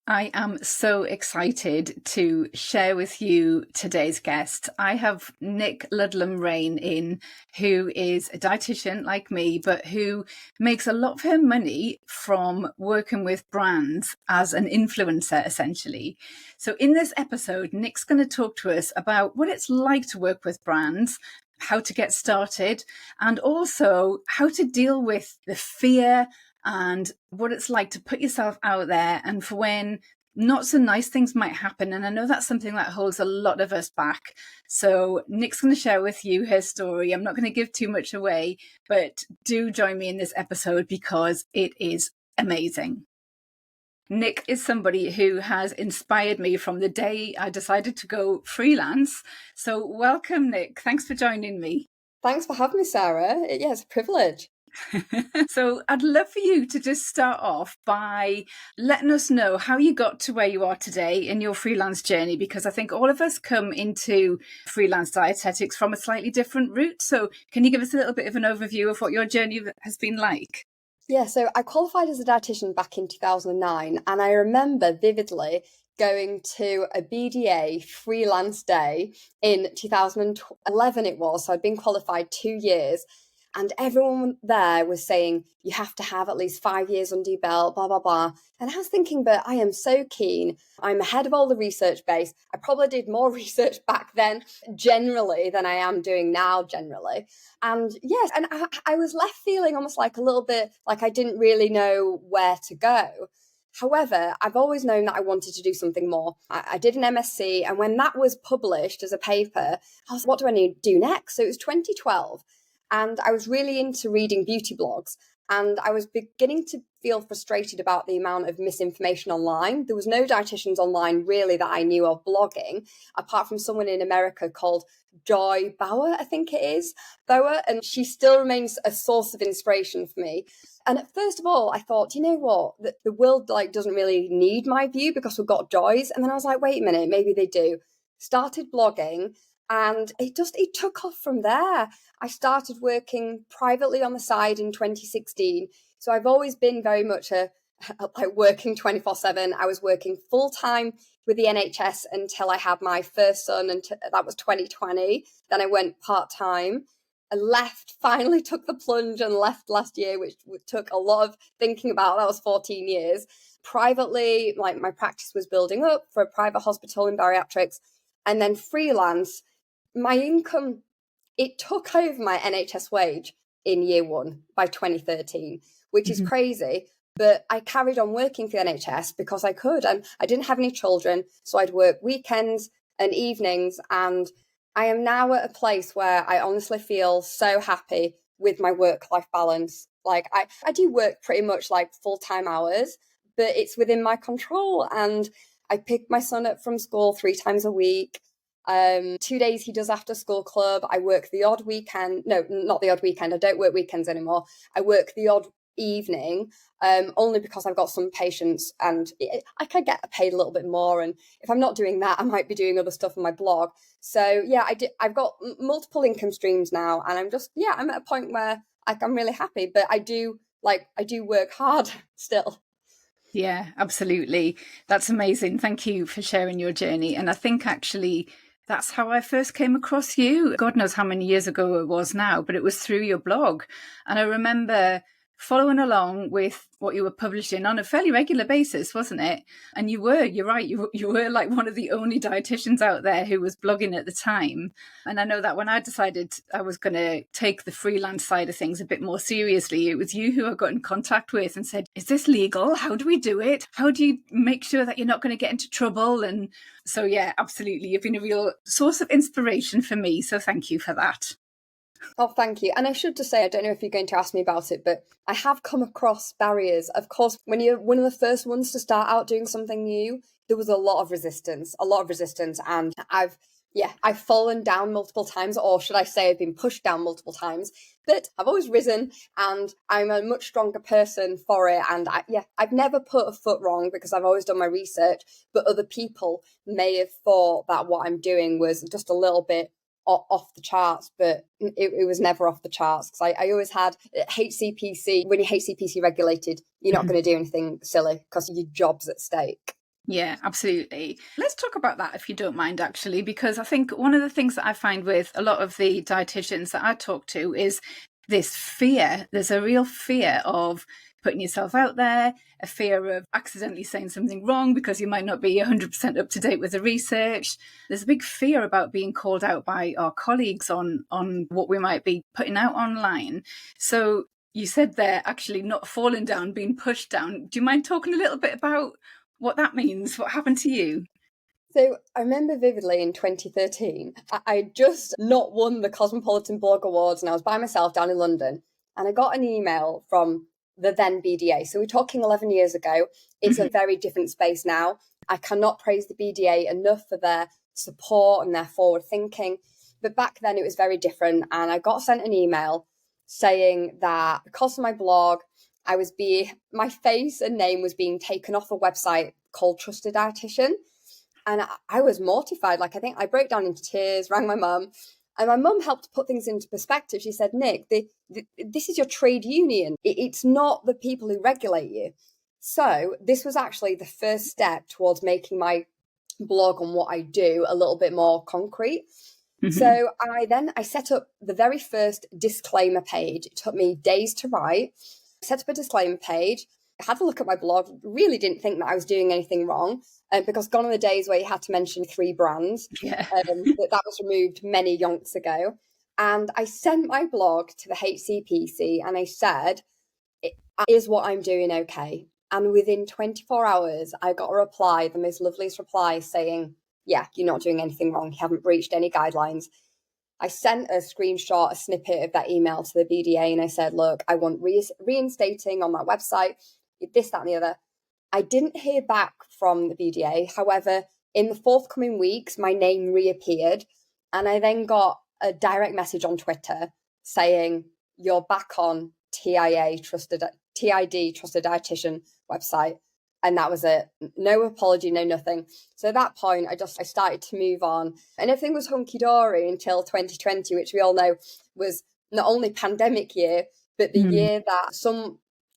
I am so excited to share with you today's guest. I have Nic Ludlam-Raine in, who is a dietitian like me, but who makes a lot of her money from working with brands as an influencer, essentially. So in this episode, Nic's going to talk to us about what it's like to work with brands, how to get started, and also how to deal with the fear and what it's like to put yourself out there and for when not so nice things might happen. And I know that's something that holds a lot of us back. So Nic's going to share with you her story. I'm not going to give too much away, but do join me in this episode because it is amazing. Nic is somebody who has inspired me from the day I decided to go freelance. So welcome, Nic. Thanks for joining me. Thanks for having me, Sarah. Yeah, it's a privilege. So I'd love for you to just start off by letting us know how you got to where you are today in your freelance journey, because I think all of us come into freelance dietetics from a slightly different route. So can you give us a little bit of an overview of what your journey has been like? Yeah, so I qualified as a dietitian back in 2009, and I remember vividly going to a BDA freelance day in 2011 it was. So I'd been qualified 2 years. And everyone there was saying, you have to have at least 5 years under your belt, blah, blah, blah. And I was thinking, but I am so keen. I'm ahead of all the research base. I probably did more research back then generally than I am doing now generally. And yes, and I was left feeling almost like a little bit like I didn't really know where to go. However, I've always known that I wanted to do something more. I did an MSc, and when that was published as a paper, I was, what do I need to do next? So it was 2012. And I was really into reading beauty blogs, and I was beginning to feel frustrated about the amount of misinformation online. There was no dietitians online really that I knew of blogging, apart from someone in America called Joy Bauer, I think it is, Bauer, and she still remains a source of inspiration for me. And first of all, I thought, you know what, the world doesn't really need my view because we've got Joy's. And then I was like, wait a minute, maybe they do. Started blogging, and it took off from there. I started working privately on the side in 2016. So I've always been very much like working 24/7. I was working full time with the NHS until I had my first son, and that was 2020. Then I went part time. I left, finally took the plunge and left last year, which took a lot of thinking about. That was 14 years. Privately, like my practice was building up for a private hospital in bariatrics, and then freelance. My income, it took over my NHS wage in year one by 2013, which is crazy. But I carried on working for the NHS because I could. And I didn't have any children, so I'd work weekends and evenings. And I am now at a place where I honestly feel so happy with my work-life balance. Like I do work pretty much like full-time hours, but it's within my control. And I pick my son up from school 3 times a week. 2 days he does after school club. I work the odd weekend. No, not the odd weekend. I don't work weekends anymore. I work the odd evening, only because I've got some patients and I can get paid a little bit more. And if I'm not doing that, I might be doing other stuff on my blog. So yeah, I've got multiple income streams now, and I'm at a point where I'm really happy. But I do work hard still. Yeah, absolutely. That's amazing. Thank you for sharing your journey. And I think actually that's how I first came across you. God knows how many years ago it was now, but it was through your blog. And I remember following along with what you were publishing on a fairly regular basis, wasn't it? And you're right, you were like one of the only dietitians out there who was blogging at the time. And I know that when I decided I was going to take the freelance side of things a bit more seriously, it was you who I got in contact with and said, is this legal? How do we do it? How do you make sure that you're not going to get into trouble? And so, yeah, absolutely. You've been a real source of inspiration for me. So thank you for that. Oh, thank you. And I should just say, I don't know if you're going to ask me about it, but I have come across barriers. Of course, when you're one of the first ones to start out doing something new, there was a lot of resistance. And I've fallen down multiple times, or should I say I've been pushed down multiple times, but I've always risen, and I'm a much stronger person for it. And I've never put a foot wrong because I've always done my research, but other people may have thought that what I'm doing was just a little bit off the charts, but it was never off the charts because I always had HCPC. When you're HCPC regulated, you're not going to do anything silly because your job's at stake. Yeah, absolutely. Let's talk about that if you don't mind, actually, because I think one of the things that I find with a lot of the dietitians that I talk to is this fear. There's a real fear of putting yourself out there, a fear of accidentally saying something wrong because you might not be 100% up to date with the research. There's a big fear about being called out by our colleagues on what we might be putting out online. So you said they're actually not falling down, being pushed down. Do you mind talking a little bit about what that means? What happened to you? So I remember vividly in 2013, I just not won the Cosmopolitan Blog Awards and I was by myself down in London. And I got an email from the then BDA. So we're talking 11 years ago. It's a very different space now. I cannot praise the BDA enough for their support and their forward thinking. But back then it was very different. And I got sent an email saying that because of my blog, my face and name was being taken off a website called Trusted Dietitian. And I was mortified. Like, I think I broke down into tears, rang my mum, and my mum helped put things into perspective. She said, Nick, this is your trade union. It's not the people who regulate you. So this was actually the first step towards making my blog and what I do a little bit more concrete. So I set up the very first disclaimer page. It took me days to write. I set up a disclaimer page. I had a look at my blog, really didn't think that I was doing anything wrong, because gone are the days where you had to mention 3 brands. Yeah. That was removed many yonks ago. And I sent my blog to the HCPC and I said, is what I'm doing okay? And within 24 hours, I got a reply, the most loveliest reply, saying, yeah, you're not doing anything wrong. You haven't breached any guidelines. I sent a screenshot, a snippet of that email to the BDA, and I said, look, I want reinstating on that website, this, that, and the other. I didn't hear back from the BDA. However, in the forthcoming weeks, my name reappeared, and I then got a direct message on Twitter saying, you're back on TID, Trusted Dietitian website. And that was it. No apology, no nothing. So at that point, I started to move on. And everything was hunky-dory until 2020, which we all know was not only pandemic year, but the year that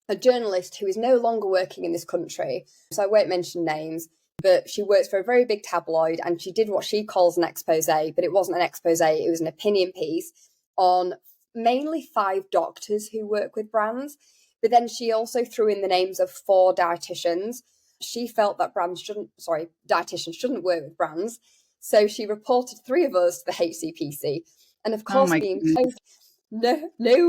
a journalist who is no longer working in this country, so I won't mention names, but she works for a very big tabloid and she did what she calls an expose, but it wasn't an expose, it was an opinion piece on mainly 5 doctors who work with brands. But then she also threw in the names of 4 dietitians. She felt that dietitians shouldn't work with brands. So she reported 3 of us to the HCPC. And of course, nobody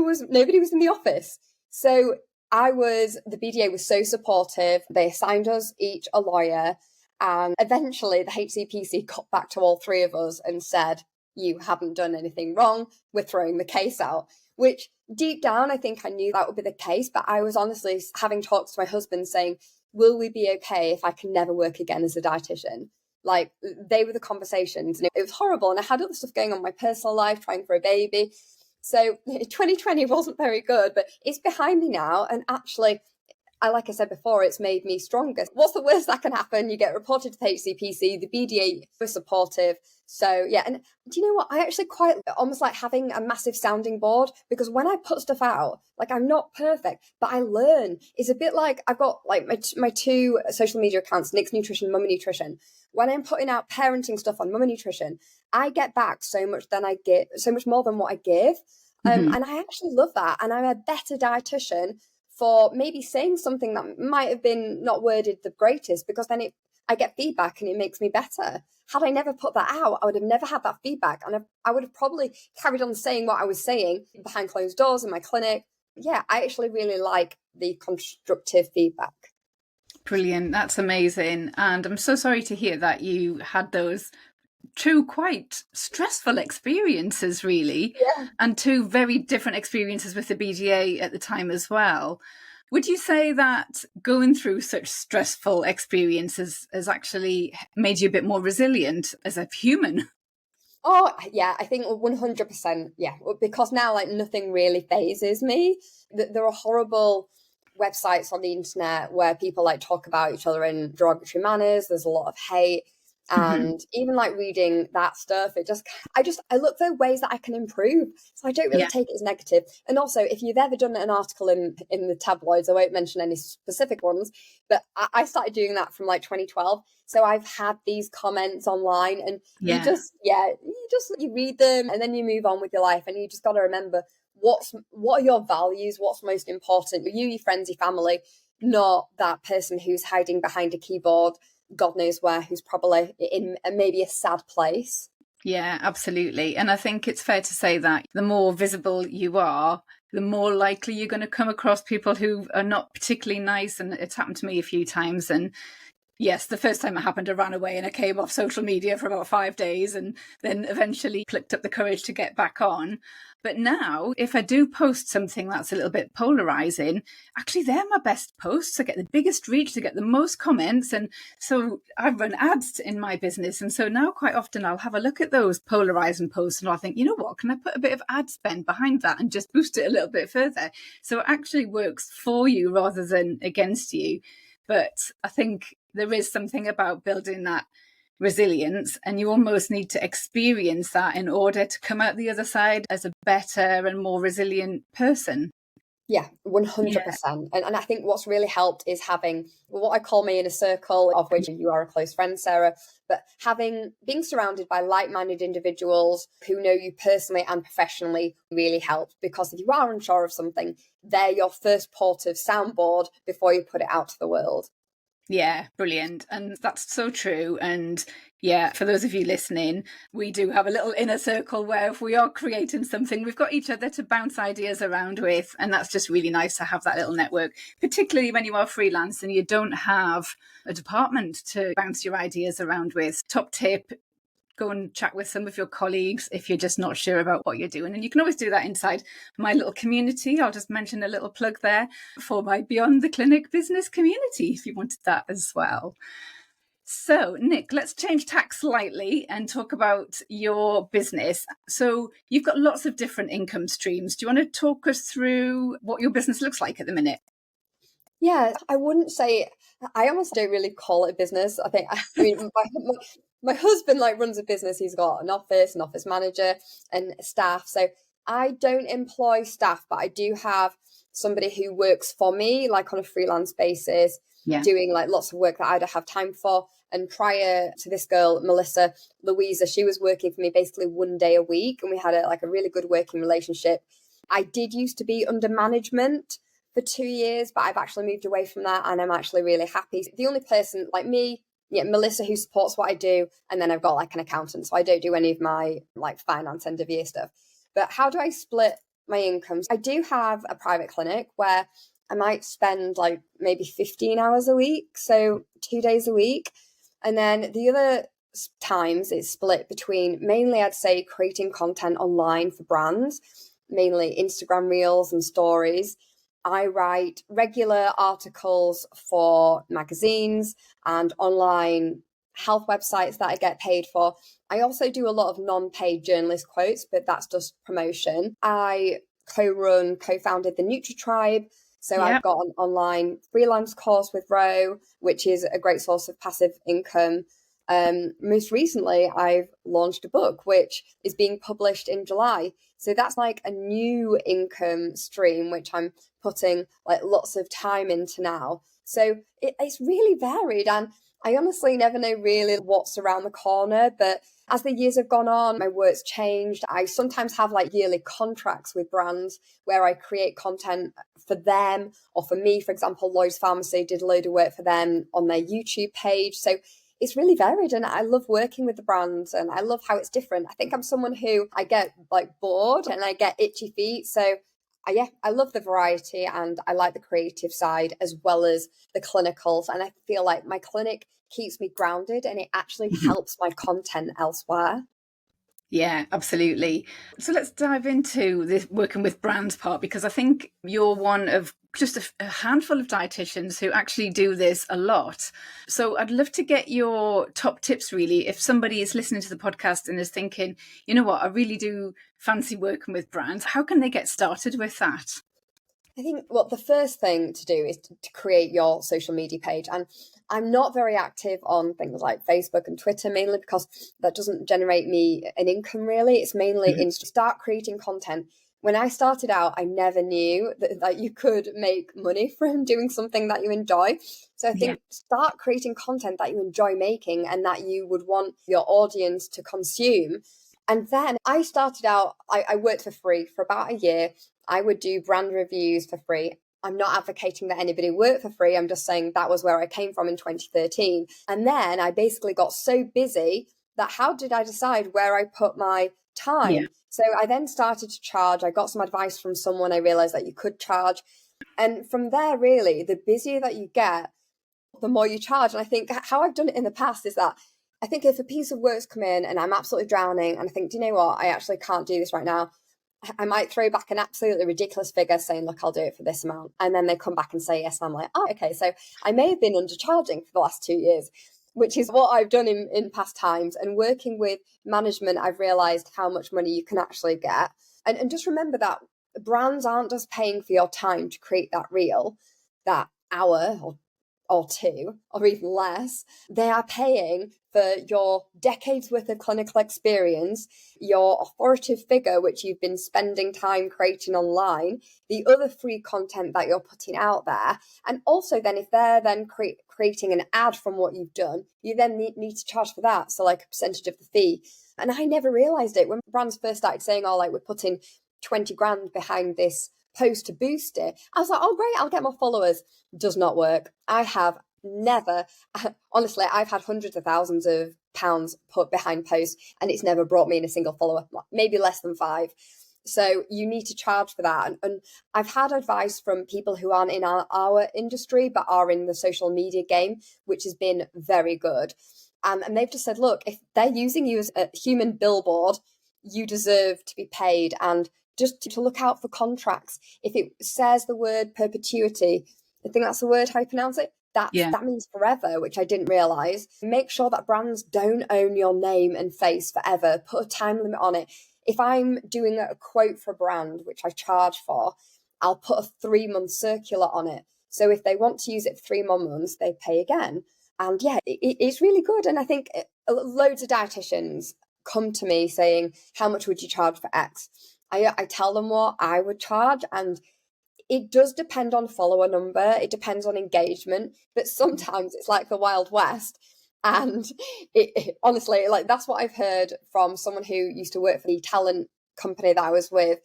was in the office. So the BDA was so supportive. They assigned us each a lawyer. And eventually the HCPC got back to all 3 of us and said, you haven't done anything wrong. We're throwing the case out, which deep down, I think I knew that would be the case. But I was honestly having talks to my husband saying, will we be okay if I can never work again as a dietitian? Like, they were the conversations, and it was horrible. And I had other stuff going on in my personal life, trying for a baby. So 2020 wasn't very good, but it's behind me now. And actually, like I said before, it's made me stronger. What's the worst that can happen? You get reported to the HCPC, the BDA was supportive. So yeah, and do you know what? I actually quite almost like having a massive sounding board, because when I put stuff out, like, I'm not perfect, but I learn. It's a bit like I've got like my 2 social media accounts, Nick's Nutrition, Mummy Nutrition. When I'm putting out parenting stuff on Mummy Nutrition, I get back so much more than what I give. And I actually love that. And I'm a better dietitian for maybe saying something that might have been not worded the greatest, because then I get feedback and it makes me better. Had I never put that out, I would have never had that feedback. And I would have probably carried on saying what I was saying behind closed doors in my clinic. Yeah, I actually really like the constructive feedback. Brilliant. That's amazing. And I'm so sorry to hear that you had those 2 quite stressful experiences, really, and 2 very different experiences with the BDA at the time as well. Would you say that going through such stressful experiences has actually made you a bit more resilient as a human? Oh, yeah, I think 100%. Yeah, because now, like, nothing really phases me. There are horrible websites on the internet where people like talk about each other in derogatory manners. There's a lot of hate. And even like reading that stuff, I look for ways that I can improve. So I don't really take it as negative. And also, if you've ever done an article in the tabloids, I won't mention any specific ones, but I started doing that from like 2012. So I've had these comments online, and you read them and then you move on with your life. And you just got to remember what are your values, what's most important, you, your friends, your family, not that person who's hiding behind a keyboard God knows where, who's probably in maybe a sad place. Yeah, absolutely. And I think it's fair to say that the more visible you are, the more likely you're going to come across people who are not particularly nice. And it's happened to me a few times. And yes, the first time it happened, I ran away and I came off social media for about 5 days and then eventually plucked up the courage to get back on. But now, if I do post something that's a little bit polarizing, actually they're my best posts. I get the biggest reach, I get the most comments. And so I run ads in my business. And so now quite often I'll have a look at those polarizing posts and I'll think, you know what, can I put a bit of ad spend behind that and just boost it a little bit further? So it actually works for you rather than against you. But I think there is something about building that resilience, and you almost need to experience that in order to come out the other side as a better and more resilient person. Yeah, 100%. And I think what's really helped is having what I call me in a circle, of which you are a close friend, Sarah, but being surrounded by like-minded individuals who know you personally and professionally really helps, because if you are unsure of something, they're your first port of soundboard before you put it out to the world. Yeah, brilliant. And that's so true. And yeah, for those of you listening, we do have a little inner circle where if we are creating something, we've got each other to bounce ideas around with. And that's just really nice to have that little network, particularly when you are freelance and you don't have a department to bounce your ideas around with. Top tip: go and chat with some of your colleagues if you're just not sure about what you're doing. And you can always do that inside my little community. I'll just mention a little plug there for my Beyond the Clinic business community if you wanted that as well. So, Nic, let's change tack slightly and talk about your business. So you've got lots of different income streams. Do you want to talk us through what your business looks like at the minute? Yeah, I wouldn't say, I almost don't really call it a business. I mean, my husband runs a business. He's got an office manager and staff. So I don't employ staff, but I do have somebody who works for me, on a freelance basis, doing lots of work that I don't have time for. And prior to this girl, Melissa, Louisa, she was working for me basically 1 day a week. And we had a really good working relationship. I did used to be under management for 2 years, but I've actually moved away from that and I'm actually really happy. The only person like me, Melissa, who supports what I do, and then I've got an accountant, so I don't do any of my finance end of year stuff. But how do I split my incomes? I do have a private clinic where I might spend maybe 15 hours a week, so 2 days a week. And then the other times it's split between mainly, I'd say, creating content online for brands, mainly Instagram reels and stories. I write regular articles for magazines and online health websites that I get paid for. I also do a lot of non-paid journalist quotes, but that's just promotion. I co-founded the NutriTribe. So I've got an online freelance course with Ro, which is a great source of passive income. Most recently, I've launched a book, which is being published in July. So that's a new income stream, which I'm putting lots of time into now. So it's really varied. And I honestly never know really what's around the corner. But as the years have gone on, my work's changed. I sometimes have yearly contracts with brands where I create content for them or for me. For example, Lloyd's Pharmacy did a load of work for them on their YouTube page. So it's really varied and I love working with the brands and I love how it's different. I think I'm someone who I get bored and I get itchy feet. So I love the variety and I like the creative side as well as the clinicals. And I feel like my clinic keeps me grounded and it actually helps my content elsewhere. Yeah, absolutely. So let's dive into this working with brands part, because I think you're one of just a handful of dietitians who actually do this a lot. So I'd love to get your top tips, really, if somebody is listening to the podcast and is thinking, you know what, I really do fancy working with brands. How can they get started with that? I think the first thing to do is to create your social media page. And I'm not very active on things like Facebook and Twitter, mainly because that doesn't generate me an income really. It's mainly in start creating content. When I started out, I never knew that you could make money from doing something that you enjoy. So I think start creating content that you enjoy making and that you would want your audience to consume. And then I started out, I worked for free for about a year. I would do brand reviews for free. I'm not advocating that anybody work for free. I'm just saying that was where I came from in 2013. And then I basically got so busy that how did I decide where I put my time? Yeah. So I then started to charge. I got some advice from someone. I realized that you could charge. And from there, really, the busier that you get, the more you charge. And I think how I've done it in the past is that I think if a piece of work's come in and I'm absolutely drowning and I think, do you know what? I actually can't do this right now. I might throw back an absolutely ridiculous figure saying, look, I'll do it for this amount. And then they come back and say yes. And I'm like, oh, okay. So I may have been undercharging for the last 2 years, which is what I've done in past times. And working with management, I've realized how much money you can actually get. And just remember that brands aren't just paying for your time to create that reel, that hour or two, or even less. They are paying for your decades worth of clinical experience, your authoritative figure, which you've been spending time creating online, the other free content that you're putting out there. And also then if they're then creating an ad from what you've done, you then need to charge for that. So like a percentage of the fee. And I never realized it when brands first started saying, oh, like we're putting 20 grand behind this post to boost it. I was like, oh great, I'll get more followers. Does not work. I have never, honestly, I've had hundreds of thousands of pounds put behind posts and it's never brought me in a single follower, maybe less than 5. So you need to charge for that. And I've had advice from people who aren't in our industry, but are in the social media game, which has been very good. And they've just said, look, if they're using you as a human billboard, you deserve to be paid. And just to look out for contracts. If it says the word perpetuity, I think that's the word, how you pronounce it, that means forever, which I didn't realise. Make sure that brands don't own your name and face forever. Put a time limit on it. If I'm doing a quote for a brand, which I charge for, I'll put a 3-month circular on it. So if they want to use it for 3 more months, they pay again. And yeah, it's really good. And I think loads of dietitians come to me saying, how much would you charge for X? I tell them what I would charge, and it does depend on follower number. It depends on engagement, but sometimes it's like the Wild West. And honestly, like that's what I've heard from someone who used to work for the talent company that I was with.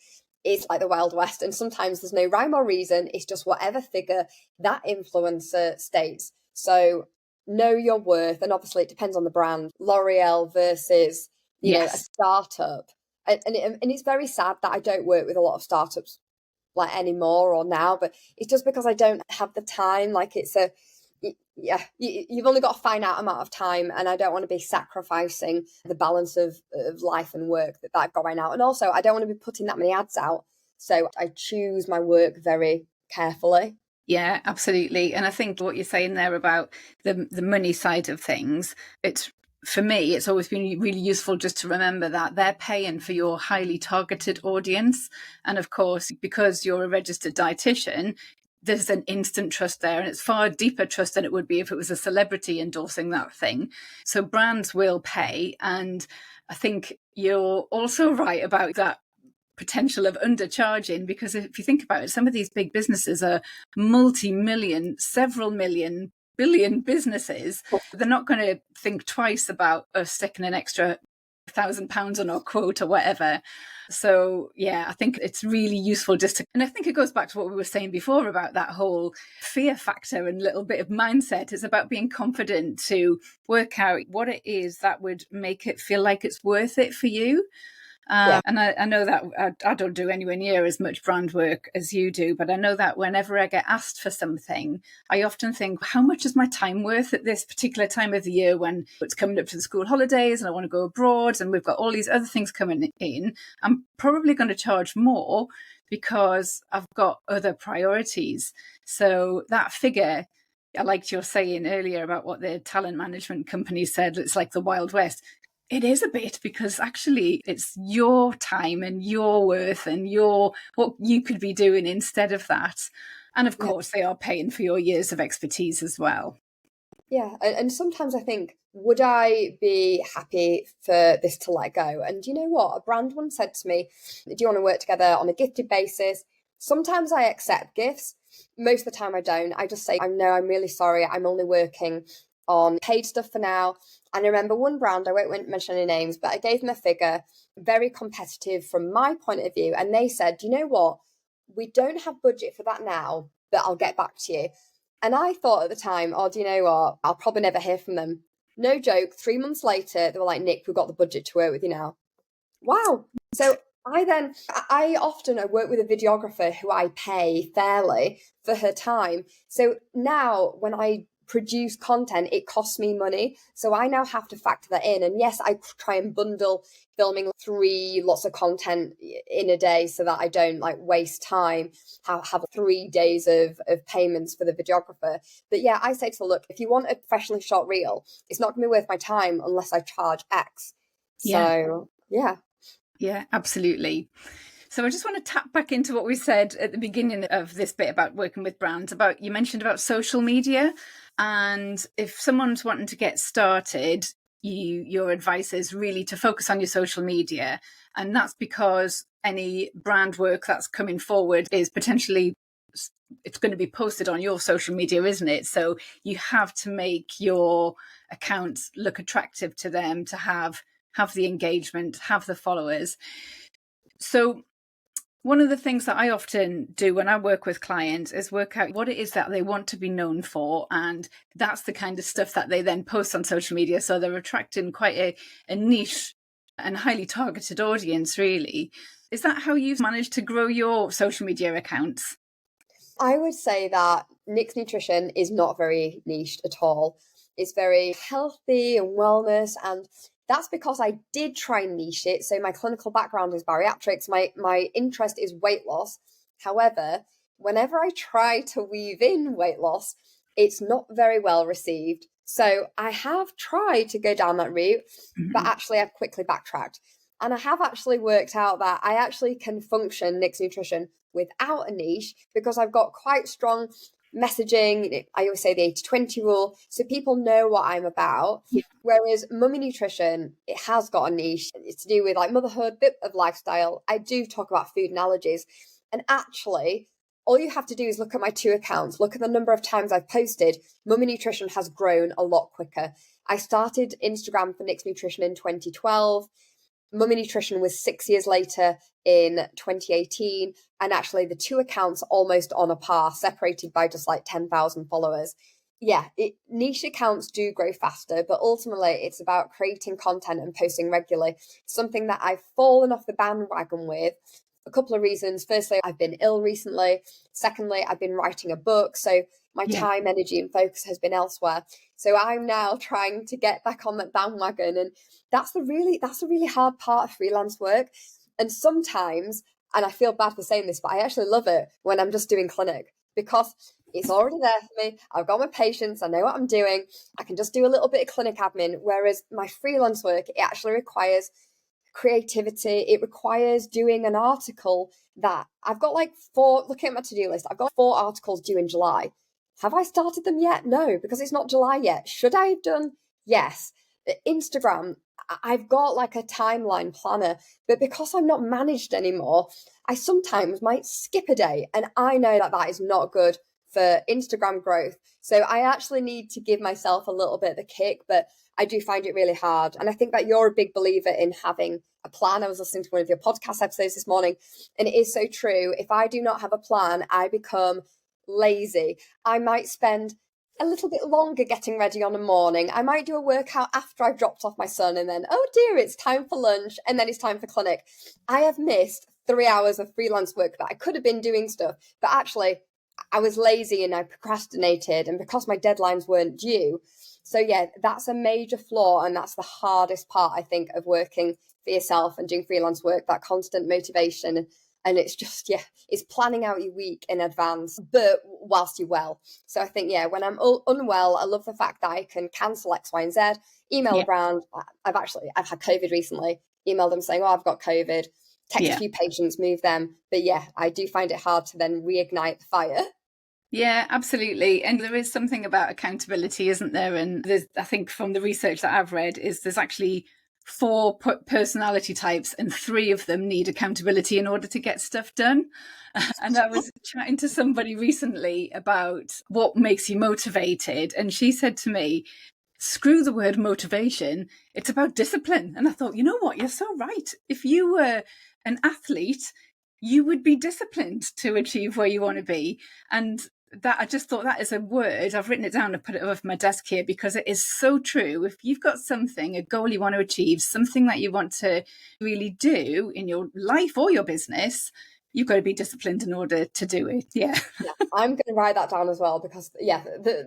It's like the Wild West, and sometimes there's no rhyme or reason. It's just whatever figure that influencer states. So know your worth, and obviously it depends on the brand. L'Oreal versus you know a startup. And it's very sad that I don't work with a lot of startups like anymore or now, but it's just because I don't have the time. Like you've only got a finite amount of time, and I don't want to be sacrificing the balance of life and work that I've got right now. And also I don't want to be putting that many ads out. So I choose my work very carefully. Yeah, absolutely. And I think what you're saying there about the money side of things, for me, it's always been really useful just to remember that they're paying for your highly targeted audience. And of course, because you're a registered dietitian, there's an instant trust there, and it's far deeper trust than it would be if it was a celebrity endorsing that thing. So brands will pay. And I think you're also right about that potential of undercharging, because if you think about it, some of these big businesses are multi-million, several million, billion businesses. They're not going to think twice about us sticking an extra £1,000 on our quote or whatever. So yeah, I think it's really useful and I think it goes back to what we were saying before about that whole fear factor and little bit of mindset. It's about being confident to work out what it is that would make it feel like it's worth it for you. And I know that I don't do anywhere near as much brand work as you do, but I know that whenever I get asked for something, I often think, how much is my time worth at this particular time of the year when it's coming up to the school holidays and I want to go abroad and we've got all these other things coming in? I'm probably going to charge more because I've got other priorities. So that figure, I liked your saying earlier about what the talent management company said, it's like the Wild West. It is a bit, because actually it's your time and your worth and what you could be doing instead of that. And of Yeah. course, they are paying for your years of expertise as well. Yeah, and sometimes I think, would I be happy for this to let go? And you know what? A brand once said to me, do you want to work together on a gifted basis? Sometimes I accept gifts. Most of the time I don't. I just say, I know, I'm really sorry. I'm only working on paid stuff for now. And I remember one brand, I won't mention any names, but I gave them a figure, very competitive from my point of view. And they said, you know what? We don't have budget for that now, but I'll get back to you. And I thought at the time, oh, do you know what? I'll probably never hear from them. No joke. 3 months later, they were like, Nick, we've got the budget to work with you now. Wow. So I often work with a videographer who I pay fairly for her time. So now when I produce content, it costs me money. So I now have to factor that in. And yes, I try and bundle filming 3 lots of content in a day so that I don't like waste time, have 3 days of payments for the videographer. But yeah, I say to her, look, if you want a professionally shot reel, it's not going to be worth my time unless I charge X. Yeah. So yeah. Yeah, absolutely. So I just want to tap back into what we said at the beginning of this bit about working with brands. About, you mentioned about social media, and if someone's wanting to get started, your advice is really to focus on your social media, and that's because any brand work that's coming forward is potentially, it's going to be posted on your social media, isn't it? So you have to make your accounts look attractive to them, to have the engagement, have the followers. So one of the things that I often do when I work with clients is work out what it is that they want to be known for. And that's the kind of stuff that they then post on social media. So they're attracting quite a niche and highly targeted audience, really. Is that how you've managed to grow your social media accounts? I would say that Nick's Nutrition is not very niched at all. It's very healthy and wellness, and that's because I did try and niche it. So my clinical background is bariatrics. My interest is weight loss. However, whenever I try to weave in weight loss, it's not very well received. So I have tried to go down that route, but actually I've quickly backtracked. And I have actually worked out that I actually can function Nick's Nutrition without a niche because I've got quite strong messaging. I always say the 80-20 rule, so people know what I'm about. Yeah. Whereas Mummy Nutrition, it has got a niche. It's to do with like motherhood, bit of lifestyle. I do talk about food and allergies. And actually, all you have to do is look at my 2 accounts, look at the number of times I've posted. Mummy Nutrition has grown a lot quicker. I started Instagram for Nick's Nutrition in 2012. Mummy Nutrition was 6 years later in 2018. And actually, the 2 accounts almost on a par, separated by just like 10,000 followers. Yeah, niche accounts do grow faster, but ultimately it's about creating content and posting regularly. Something that I've fallen off the bandwagon with. A couple of reasons. Firstly, I've been ill recently. Secondly, I've been writing a book. So my time, energy, and focus has been elsewhere. So I'm now trying to get back on that bandwagon. And that's a really hard part of freelance work. And sometimes, and I feel bad for saying this, but I actually love it when I'm just doing clinic because it's already there for me. I've got my patients. I know what I'm doing. I can just do a little bit of clinic admin. Whereas my freelance work, it actually requires creativity. It requires doing an article that I've got like 4, looking at my to-do list, I've got 4 articles due in July. Have I started them yet? No, because it's not July yet. Should I have done? Yes. Instagram, I've got like a timeline planner, but because I'm not managed anymore, I sometimes might skip a day. And I know that that is not good for Instagram growth. So I actually need to give myself a little bit of a kick, but I do find it really hard. And I think that you're a big believer in having a plan. I was listening to one of your podcast episodes this morning, and it is so true. If I do not have a plan, I become lazy. I might spend a little bit longer getting ready on a morning. I might do a workout after I've dropped off my son, and then, oh dear, it's time for lunch, and then it's time for clinic. I have missed 3 hours of freelance work that I could have been doing stuff, but actually I was lazy and I procrastinated, and because my deadlines weren't due. So yeah, that's a major flaw, and that's the hardest part, I think, of working for yourself and doing freelance work, that constant motivation. And it's just, it's planning out your week in advance, but whilst you're well. So I think, when I'm unwell, I love the fact that I can cancel X, Y, and Z, email a brand. I've had COVID recently, emailed them saying, I've got COVID, text a few patients, move them. But I do find it hard to then reignite the fire. Yeah, absolutely. And there is something about accountability, isn't there? And I think from the research that I've read is there's actually 4 personality types and 3 of them need accountability in order to get stuff done. And I was chatting to somebody recently about what makes you motivated. And she said to me, screw the word motivation, it's about discipline. And I thought, you know what, you're so right. If you were an athlete, you would be disciplined to achieve where you want to be. And that, I just thought that is a word. I've written it down and put it above my desk here because it is so true. If you've got something, a goal you want to achieve, something that you want to really do in your life or your business, you've got to be disciplined in order to do it. Yeah, I'm going to write that down as well because,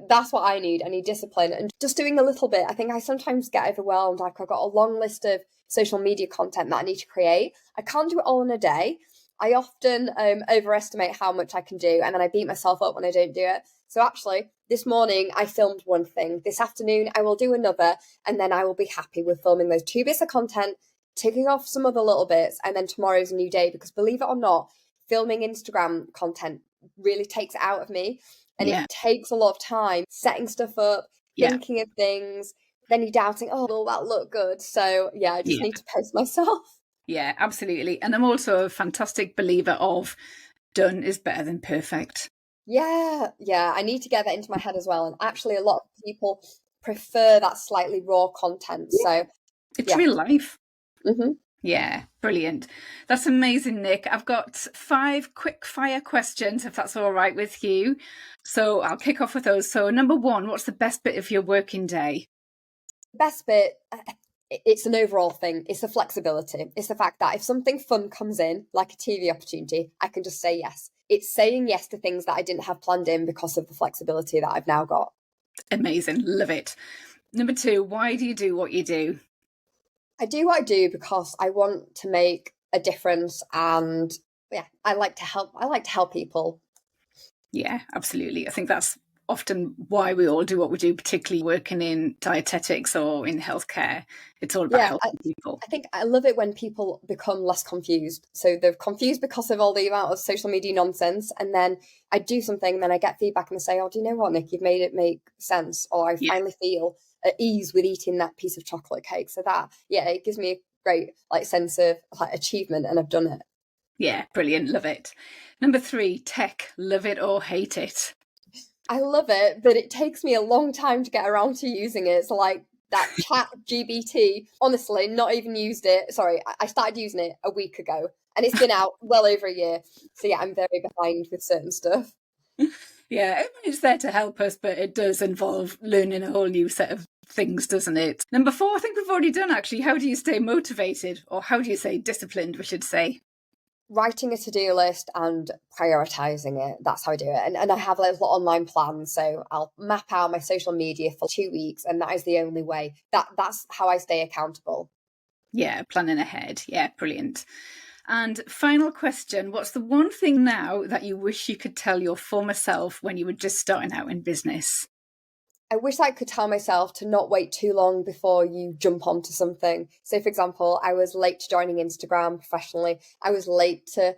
that's what I need. I need discipline and just doing a little bit. I think I sometimes get overwhelmed. Like I've got a long list of social media content that I need to create. I can't do it all in a day. I often overestimate how much I can do, and then I beat myself up when I don't do it. So actually, this morning I filmed one thing. This afternoon I will do another, and then I will be happy with filming those 2 bits of content, ticking off some other little bits, and then tomorrow's a new day. Because believe it or not, filming Instagram content really takes it out of me, and it takes a lot of time setting stuff up, thinking of things. Then you're doubting, will that look good? So I just need to post myself. Yeah, absolutely. And I'm also a fantastic believer of done is better than perfect. Yeah, I need to get that into my head as well. And actually, a lot of people prefer that slightly raw content. So it's real life. Mm-hmm. Yeah, brilliant. That's amazing, Nic. I've got 5 quick fire questions, if that's all right with you. So I'll kick off with those. So number 1, what's the best bit of your working day? Best bit, it's an overall thing. It's the flexibility. It's the fact that if something fun comes in, like a TV opportunity, I can just say yes. It's saying yes to things that I didn't have planned in because of the flexibility that I've now got. Amazing. Love it. Number 2, why do you do what you do? I do what I do because I want to make a difference, and I like to help. I like to help people. Yeah, absolutely. I think that's often why we all do what we do, particularly working in dietetics or in healthcare. It's all about helping people. I think I love it when people become less confused. So they're confused because of all the amount of social media nonsense. And then I do something, and then I get feedback and they say, do you know what, Nic, you've made it make sense. Or I finally feel at ease with eating that piece of chocolate cake. So that, it gives me a great sense of achievement, and I've done it. Yeah, brilliant. Love it. Number 3, tech. Love it or hate it? I love it, but it takes me a long time to get around to using it. It's like that chat GBT, honestly, not even used it. Sorry, I started using it a week ago, and it's been out well over a year. So I'm very behind with certain stuff. Yeah, it's there to help us, but it does involve learning a whole new set of things, doesn't it? Number 4, I think we've already done actually. How do you stay motivated? Or how do you say disciplined, we should say? Writing a to-do list and prioritizing it. That's how I do it. And I have a little online plan. So I'll map out my social media for 2 weeks, and that is the only way. That's how I stay accountable. Yeah, planning ahead. Yeah, brilliant. And final question, what's the one thing now that you wish you could tell your former self when you were just starting out in business? I wish I could tell myself to not wait too long before you jump onto something. So, for example, I was late to joining Instagram professionally. I was late to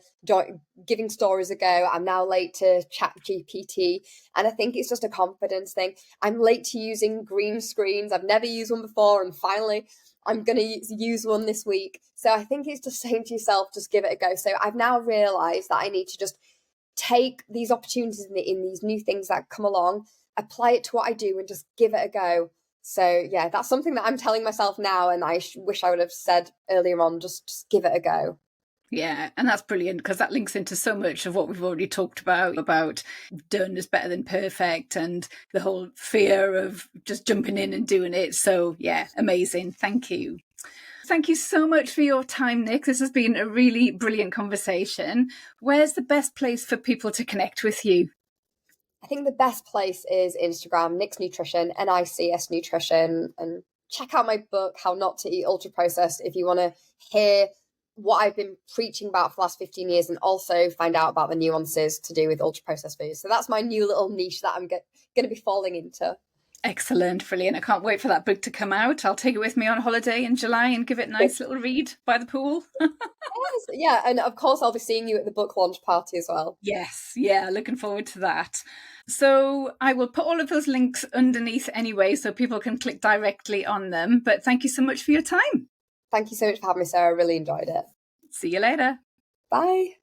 giving stories a go. I'm now late to chat GPT. And I think it's just a confidence thing. I'm late to using green screens. I've never used one before. And finally, I'm going to use one this week. So I think it's just saying to yourself, just give it a go. So I've now realized that I need to just take these opportunities in these new things that come along, apply it to what I do, and just give it a go. So that's something that I'm telling myself now, and I wish I would have said earlier on, just give it a go. Yeah, and that's brilliant because that links into so much of what we've already talked about done is better than perfect and the whole fear of just jumping in and doing it. So amazing. Thank you. Thank you so much for your time, Nic. This has been a really brilliant conversation. Where's the best place for people to connect with you? I think the best place is Instagram, Nic's Nutrition, NICS Nutrition, and check out my book, How Not to Eat Ultra Processed, if you want to hear what I've been preaching about for the last 15 years, and also find out about the nuances to do with ultra processed foods. So that's my new little niche that I'm going to be falling into. Excellent, brilliant. I can't wait for that book to come out. I'll take it with me on holiday in July and give it a nice little read by the pool. Yes, yeah, and of course I'll be seeing you at the book launch party as well. Yes, yeah, looking forward to that. So I will put all of those links underneath anyway, so people can click directly on them. But thank you so much for your time. Thank you so much for having me, Sarah. I really enjoyed it. See you later. Bye.